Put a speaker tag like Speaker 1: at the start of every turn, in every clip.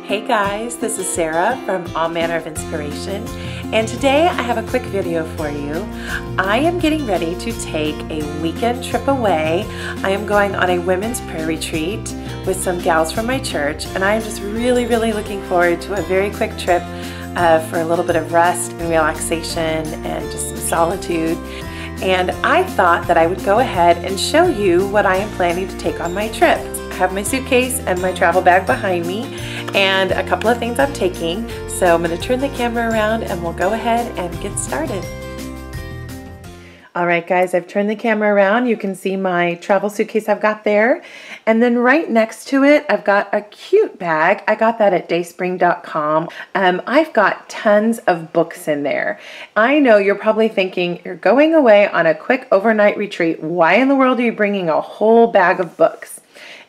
Speaker 1: Hey guys, this is Sarah from All Manner of Inspiration, and today I have a quick video for you. I am getting ready to take a weekend trip away. I am going on a women's prayer retreat with some gals from my church, and I am just really looking forward to a very quick trip for a little bit of rest and relaxation and just some solitude. And I thought that I would go ahead and show you what I am planning to take on my trip. I have my suitcase and my travel bag behind me and a couple of things I'm taking. So I'm going to turn the camera around and we'll go ahead and get started. All right guys, I've turned the camera around. You can see my travel suitcase I've got there. And then right next to it, I've got a cute bag. I got that at dayspring.com. I've got tons of books in there. I know you're probably thinking, you're going away on a quick overnight retreat. Why in the world are you bringing a whole bag of books?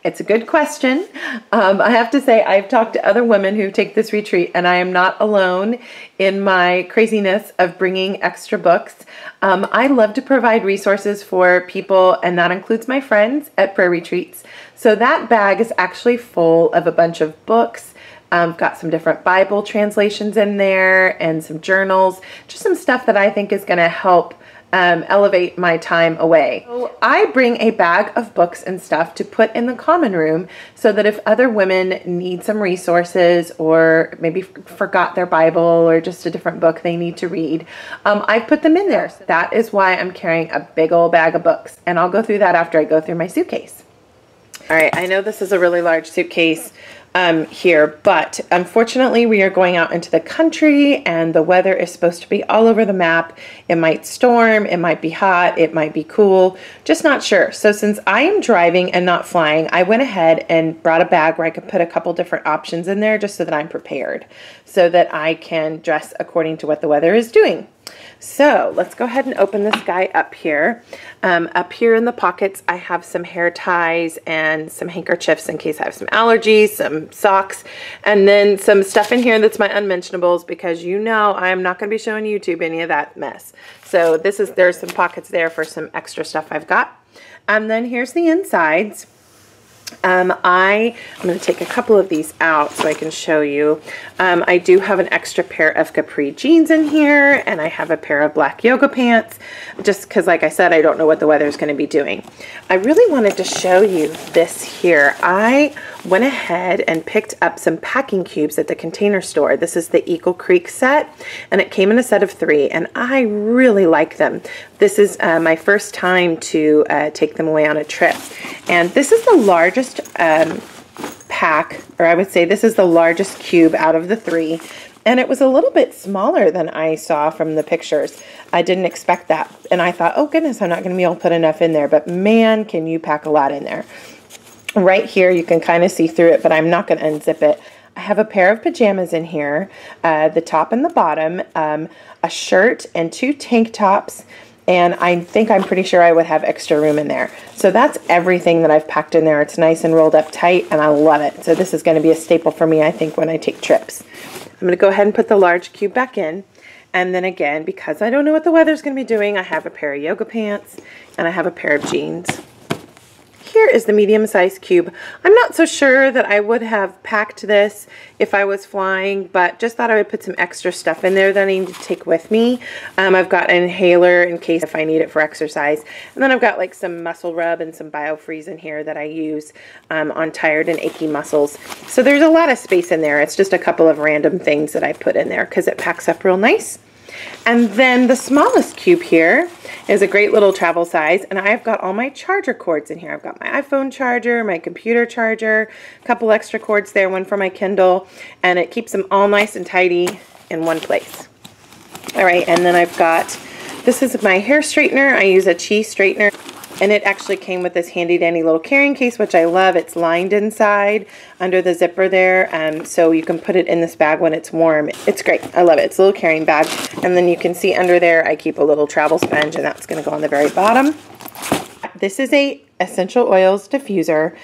Speaker 1: It's a good question. I have to say I've talked to other women who take this retreat, and I am not alone in my craziness of bringing extra books. I love to provide resources for people, and that includes my friends at prayer retreats. So that bag is actually full of a bunch of books. Got some different Bible translations in there and some journals, just some stuff that I think is going to help elevate my time away. So I bring a bag of books and stuff to put in the common room so that if other women need some resources or maybe forgot their Bible or just a different book they need to read, I put them in there. That is why I'm carrying a big old bag of books, and I'll go through that after I go through my suitcase. All right, I know this is a really large suitcase here, but unfortunately we are going out into the country and the weather is supposed to be all over the map. It might storm, it might be hot, it might be cool, just not sure. So since I am driving and not flying, I went ahead and brought a bag where I could put a couple different options in there just so that I'm prepared, so that I can dress according to what the weather is doing. So let's go ahead and open this guy up here. Up here in the pockets, I have some hair ties and some handkerchiefs in case I have some allergies, some socks, and then some stuff in here that's my unmentionables, because you know I'm not going to be showing YouTube any of that mess. So there's some pockets there for some extra stuff I've got. And then here's the insides. I'm going to take a couple of these out so I can show you. I do have an extra pair of capri jeans in here, and I have a pair of black yoga pants, just because, like I said, I don't know what the weather is going to be doing. I really wanted to show you this here. I went ahead and picked up some packing cubes at the Container Store. This is the Eagle Creek set, and it came in a set of 3, and I really like them. This is my first time to take them away on a trip, and this is the largest pack, or I would say this is the largest cube out of the 3, and it was a little bit smaller than I saw from the pictures. I didn't expect that, and I thought, oh goodness, I'm not going to be able to put enough in there, but man, can you pack a lot in there. Right here you can kind of see through it, but I'm not going to unzip it. I have a pair of pajamas in here, the top and the bottom, a shirt and 2 tank tops, and I'm pretty sure I would have extra room in there. So that's everything that I've packed in there. It's nice and rolled up tight, and I love it. So this is going to be a staple for me, I think, when I take trips. I'm going to go ahead and put the large cube back in. And then again, because I don't know what the weather's going to be doing, I have a pair of yoga pants, and I have a pair of jeans. Here is the medium-sized cube. I'm not so sure that I would have packed this if I was flying, but just thought I would put some extra stuff in there that I need to take with me. I've got an inhaler in case if I need it for exercise. And then I've got like some muscle rub and some BioFreeze in here that I use on tired and achy muscles. So there's a lot of space in there. It's just a couple of random things that I put in there because it packs up real nice. And then the smallest cube here is a great little travel size, and I've got all my charger cords in here. I've got my iPhone charger, my computer charger, a couple extra cords there, one for my Kindle, and it keeps them all nice and tidy in one place. All right, and then I've got, this is my hair straightener. I use a Chi straightener, and it actually came with this handy dandy little carrying case, which I love. It's lined inside under the zipper there, so you can put it in this bag when it's warm. It's great. I love it. It's a little carrying bag. And then you can see under there I keep a little travel sponge, and that's going to go on the very bottom. This is a essential oils diffuser.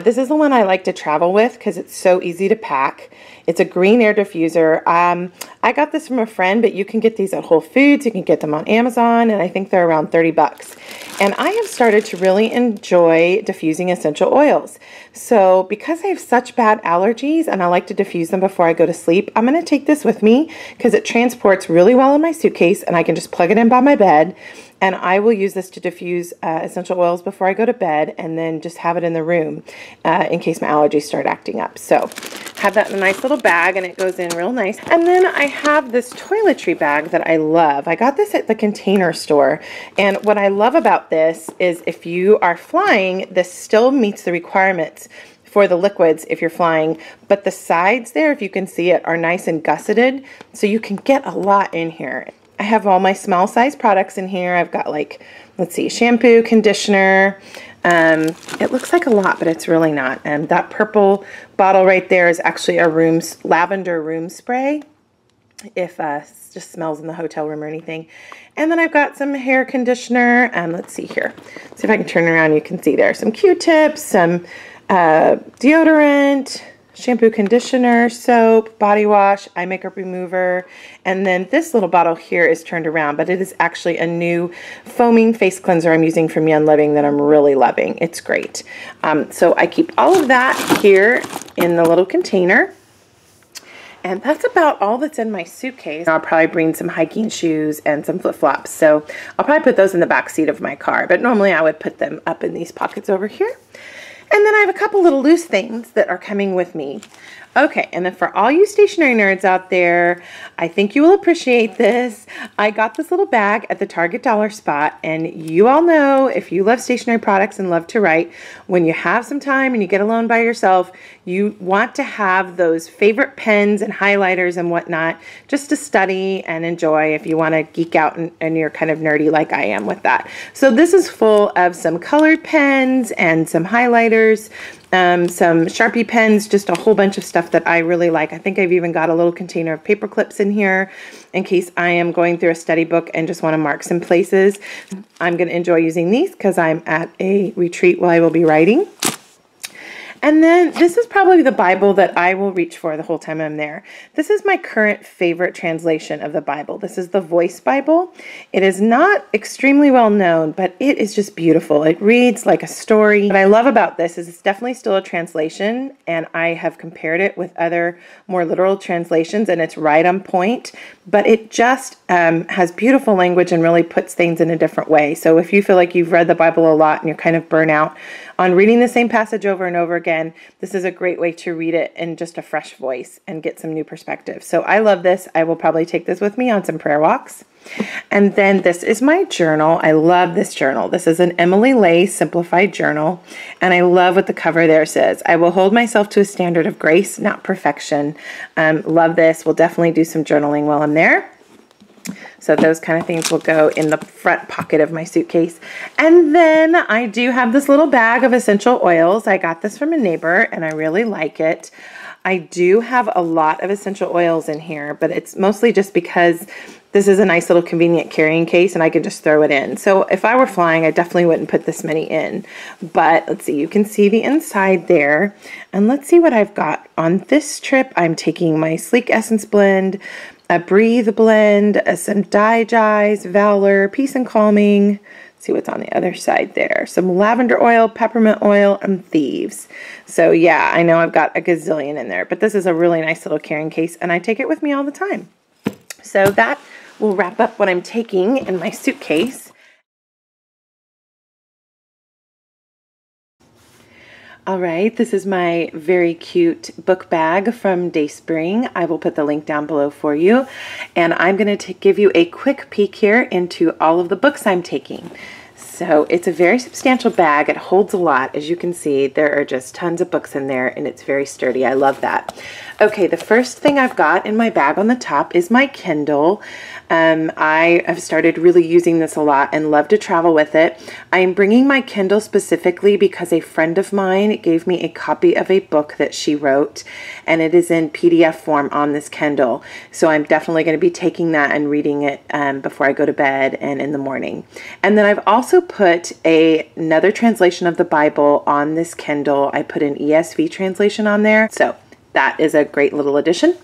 Speaker 1: This is the one I like to travel with because it's so easy to pack. It's a green air diffuser. I got this from a friend, but you can get these at Whole Foods. You can get them on Amazon, and I think they're around 30 bucks. And I have started to really enjoy diffusing essential oils. So because I have such bad allergies and I like to diffuse them before I go to sleep, I'm going to take this with me because it transports really well in my suitcase and I can just plug it in by my bed. And I will use this to diffuse essential oils before I go to bed and then just have it in the room in case my allergies start acting up. So have that in a nice little bag and it goes in real nice. And then I have this toiletry bag that I love. I got this at the Container Store. And what I love about this is if you are flying, this still meets the requirements for the liquids if you're flying, but the sides there, if you can see it, are nice and gusseted, so you can get a lot in here. I have all my small size products in here. I've got like, let's see, shampoo, conditioner. It looks like a lot, but it's really not. That purple bottle right there is actually a lavender room spray, if it just smells in the hotel room or anything. And then I've got some hair conditioner. Let's see here. See if I can turn around. You can see there some Q-tips, some deodorant, shampoo, conditioner, soap, body wash, eye makeup remover, and then this little bottle here is turned around, but it is actually a new foaming face cleanser I'm using from Young Living that I'm really loving. It's great. So I keep all of that here in the little container. And that's about all that's in my suitcase. I'll probably bring some hiking shoes and some flip-flops. So I'll probably put those in the back seat of my car, but normally I would put them up in these pockets over here. And then I have a couple little loose things that are coming with me. Okay, and then for all you stationery nerds out there, I think you will appreciate this. I got this little bag at the Target dollar spot, and you all know if you love stationery products and love to write, when you have some time and you get alone by yourself, you want to have those favorite pens and highlighters and whatnot just to study and enjoy if you want to geek out and you're kind of nerdy like I am with that. So this is full of some colored pens and some highlighters, some Sharpie pens, just a whole bunch of stuff that I really like. I think I've even got a little container of paper clips in here in case I am going through a study book and just want to mark some places. I'm going to enjoy using these because I'm at a retreat while I will be writing. And then this is probably the Bible that I will reach for the whole time I'm there. This is my current favorite translation of the Bible. This is the Voice Bible. It is not extremely well known, but it is just beautiful. It reads like a story. What I love about this is it's definitely still a translation, and I have compared it with other more literal translations, and it's right on point, but it just has beautiful language and really puts things in a different way. So if you feel like you've read the Bible a lot and you're kind of burnt out on reading the same passage over and over again, this is a great way to read it in just a fresh voice and get some new perspective. So I love this. I will probably take this with me on some prayer walks. And then this is my journal. I love this journal. This is an Emily Lay Simplified journal. And I love what the cover there says. I will hold myself to a standard of grace, not perfection. Love this. We'll definitely do some journaling while I'm there. So those kind of things will go in the front pocket of my suitcase. And then I do have this little bag of essential oils. I got this from a neighbor and I really like it. I do have a lot of essential oils in here, but it's mostly just because this is a nice little convenient carrying case and I can just throw it in. So if I were flying, I definitely wouldn't put this many in. But let's see, you can see the inside there. And let's see what I've got. On this trip, I'm taking my Sleek Essence Blend, a Breathe blend, some Digest, Valor, Peace and Calming. Let's see what's on the other side there. Some lavender oil, peppermint oil, and Thieves. So yeah, I know I've got a gazillion in there, but this is a really nice little carrying case and I take it with me all the time. So that will wrap up what I'm taking in my suitcase. All right, this is my very cute book bag from Dayspring. I will put the link down below for you. And I'm going to give you a quick peek here into all of the books I'm taking. So it's a very substantial bag. It holds a lot. As you can see, there are just tons of books in there and it's very sturdy. I love that. Okay, the first thing I've got in my bag on the top is my Kindle. I have started really using this a lot and love to travel with it. I am bringing my Kindle specifically because a friend of mine gave me a copy of a book that she wrote, and it is in PDF form on this Kindle. So I'm definitely going to be taking that and reading it before I go to bed and in the morning. And then I've also put another translation of the Bible on this Kindle. I put an ESV translation on there. So that is a great little addition.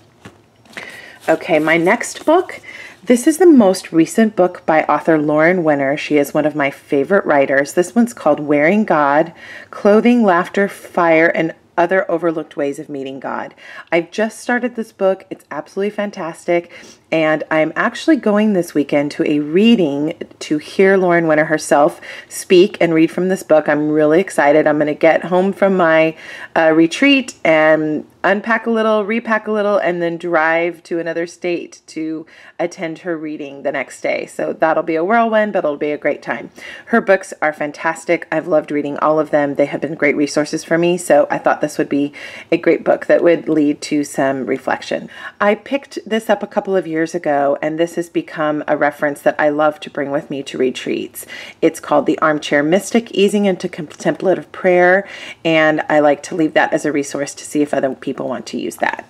Speaker 1: Okay, my next book, This is the most recent book by author Lauren Winner. She is one of my favorite writers. This one's called Wearing God, Clothing, Laughter, Fire, and Other Overlooked Ways of Meeting God. I've just started this book. It's absolutely fantastic. And I'm actually going this weekend to a reading to hear Lauren Winner herself speak and read from this book. I'm really excited. I'm going to get home from my retreat and unpack a little, repack a little, and then drive to another state to attend her reading the next day. So that'll be a whirlwind, but it'll be a great time. Her books are fantastic. I've loved reading all of them. They have been great resources for me, so I thought this would be a great book that would lead to some reflection. I picked this up a couple of years ago, and this has become a reference that I love to bring with me to retreats. It's called The Armchair Mystic, Easing into Contemplative Prayer, and I like to leave that as a resource to see if other people want to use that.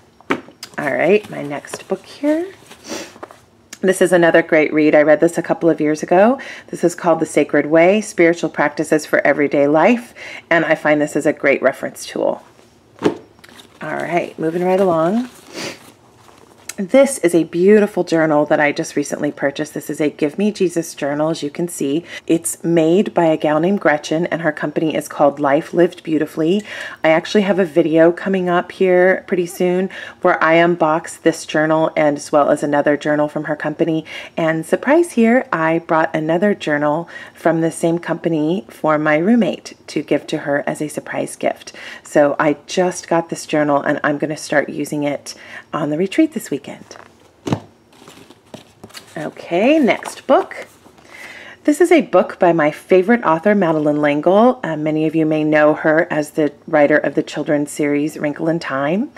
Speaker 1: All right, my next book here. This is another great read. I read this a couple of years ago. This is called The Sacred Way, Spiritual Practices for Everyday Life, and I find this is a great reference tool. All right, moving right along. This is a beautiful journal that I just recently purchased. This is a Give Me Jesus journal, as you can see. It's made by a gal named Gretchen, and her company is called Life Lived Beautifully. I actually have a video coming up here pretty soon where I unbox this journal and as well as another journal from her company. And surprise here, I brought another journal from the same company for my roommate to give to her as a surprise gift. So I just got this journal and I'm going to start using it on the retreat this weekend. Okay, next book. This is a book by my favorite author, Madeleine L'Engle. Many of you may know her as the writer of the children's series Wrinkle in Time.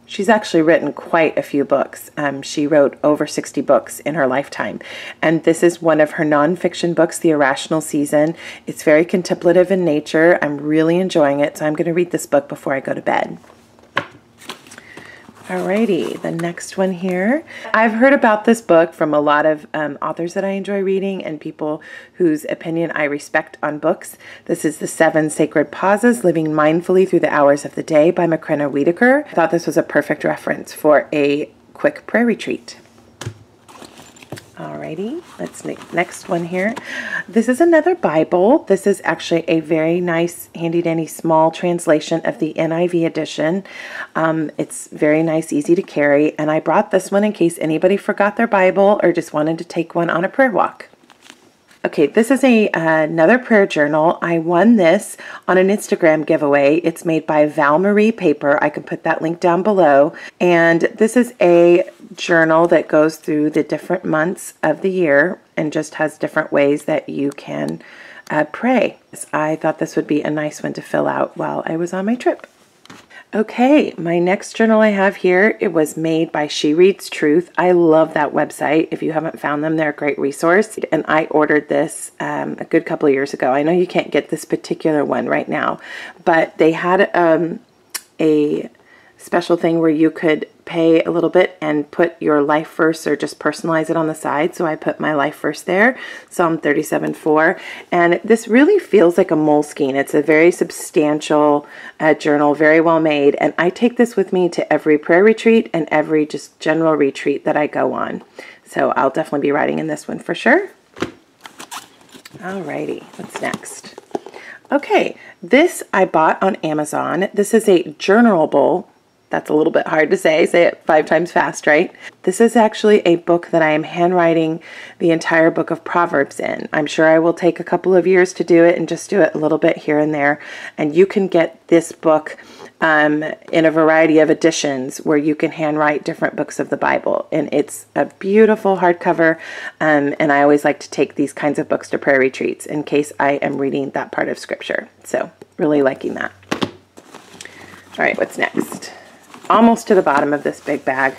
Speaker 1: She's actually written quite a few books. She wrote over 60 books in her lifetime. And this is one of her nonfiction books, The Irrational season. It's very contemplative in nature. I'm really enjoying it, so I'm going to read this book before I go to bed. Alrighty, the next one here. I've heard about this book from a lot of authors that I enjoy reading and people whose opinion I respect on books. This is The 7 Sacred Pauses, Living Mindfully Through the Hours of the Day by Macrina Wiederkehr. I thought this was a perfect reference for a quick prayer retreat. Alrighty, let's make next one here. This is another Bible. This is actually a very nice, handy-dandy small translation of the NIV edition. It's very nice, easy to carry, and I brought this one in case anybody forgot their Bible or just wanted to take one on a prayer walk. Okay, this is another prayer journal. I won this on an Instagram giveaway. It's made by Val Marie Paper. I can put that link down below. And this is a journal that goes through the different months of the year and just has different ways that you can pray. I thought this would be a nice one to fill out while I was on my trip. Okay, my next journal I have here, it was made by She Reads Truth. I love that website. If you haven't found them, they're a great resource. And I ordered this a good couple of years ago. I know you can't get this particular one right now, but they had a special thing where you could pay a little bit and put your life verse or just personalize it on the side. So I put my life verse there, Psalm 37:4. And this really feels like a Moleskine. It's a very substantial journal, very well made. And I take this with me to every prayer retreat and every just general retreat that I go on. So I'll definitely be writing in this one for sure. Alrighty, what's next? Okay, this I bought on Amazon. This is a Journible. That's a little bit hard to say it 5 times fast, right? This is actually a book that I am handwriting the entire book of Proverbs in. I'm sure I will take a couple of years to do it and just do it a little bit here and there. And you can get this book in a variety of editions where you can handwrite different books of the Bible. And it's a beautiful hardcover. And I always like to take these kinds of books to prayer retreats in case I am reading that part of Scripture. So really liking that. All right, what's next? Almost to the bottom of this big bag.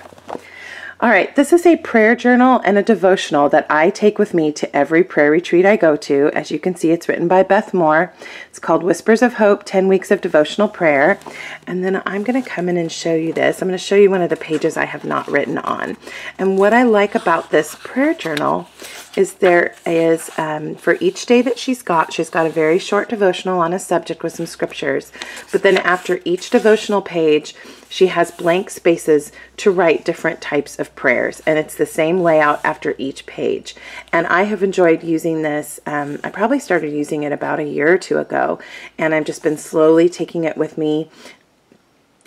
Speaker 1: All right, this is a prayer journal and a devotional that I take with me to every prayer retreat I go to. As you can see, it's written by Beth Moore. It's called Whispers of Hope, 10 Weeks of Devotional Prayer. And then I'm going to come in and show you this. I'm going to show you one of the pages I have not written on. And what I like about this prayer journal is there is, for each day that she's got a very short devotional on a subject with some scriptures. But then after each devotional page, she has blank spaces to write different types of prayers. And it's the same layout after each page. And I have enjoyed using this. I probably started using it about a year or two ago. And I've just been slowly taking it with me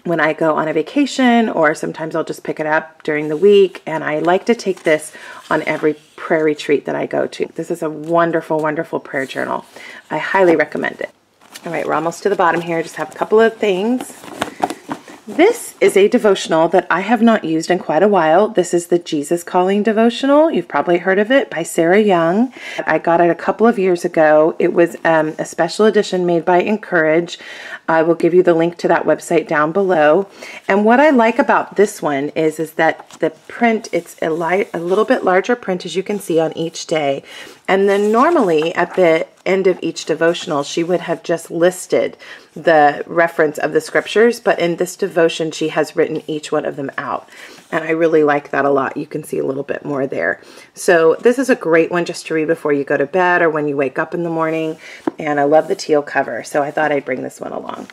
Speaker 1: when I go on a vacation, or sometimes I'll just pick it up during the week. And I like to take this on every prayer retreat that I go to. This is a wonderful, wonderful prayer journal. I highly recommend it. All right, we're almost to the bottom here. Just have a couple of things. This is a devotional that I have not used in quite a while. This is the Jesus Calling devotional. You've probably heard of it, by Sarah Young. I got it a couple of years ago. It was a special edition made by Incourage. I will give you the link to that website down below. And what I like about this one is that the print, it's a little bit larger print, as you can see, on each day. And then normally at the end of each devotional, she would have just listed the reference of the scriptures, but in this devotion, she has written each one of them out. And I really like that a lot. You can see a little bit more there. So this is a great one just to read before you go to bed or when you wake up in the morning. And I love the teal cover, so I thought I'd bring this one along.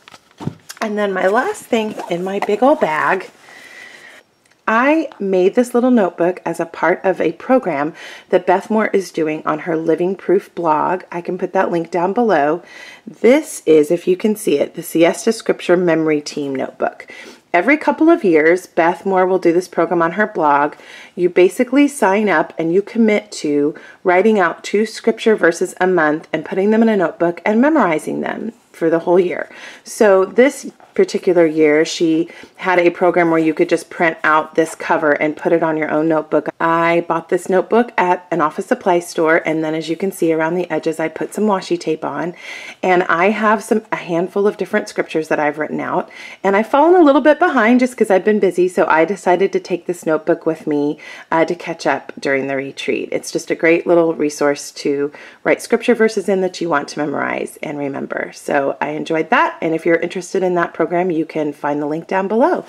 Speaker 1: And then my last thing in my big old bag, I made this little notebook as a part of a program that Beth Moore is doing on her Living Proof blog. I can put that link down below. This is, if you can see it, the Siesta Scripture Memory Team Notebook. Every couple of years, Beth Moore will do this program on her blog. You basically sign up and you commit to writing out 2 scripture verses a month and putting them in a notebook and memorizing them for the whole year. So this particular year, she had a program where you could just print out this cover and put it on your own notebook. I bought this notebook at an office supply store, and then as you can see around the edges, I put some washi tape on, and I have a handful of different scriptures that I've written out, and I've fallen a little bit behind just because I've been busy, so I decided to take this notebook with me to catch up during the retreat. It's just a great little resource to write scripture verses in that you want to memorize and remember. So I enjoyed that, and if you're interested in that program, you can find the link down below.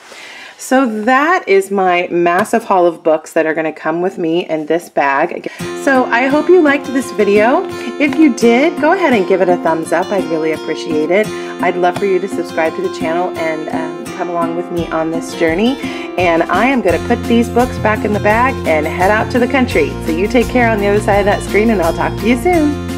Speaker 1: So that is my massive haul of books that are going to come with me in this bag. So I hope you liked this video. If you did, go ahead and give it a thumbs up. I'd really appreciate it. I'd love for you to subscribe to the channel and come along with me on this journey. And I am going to put these books back in the bag and head out to the country. So you take care on the other side of that screen, and I'll talk to you soon.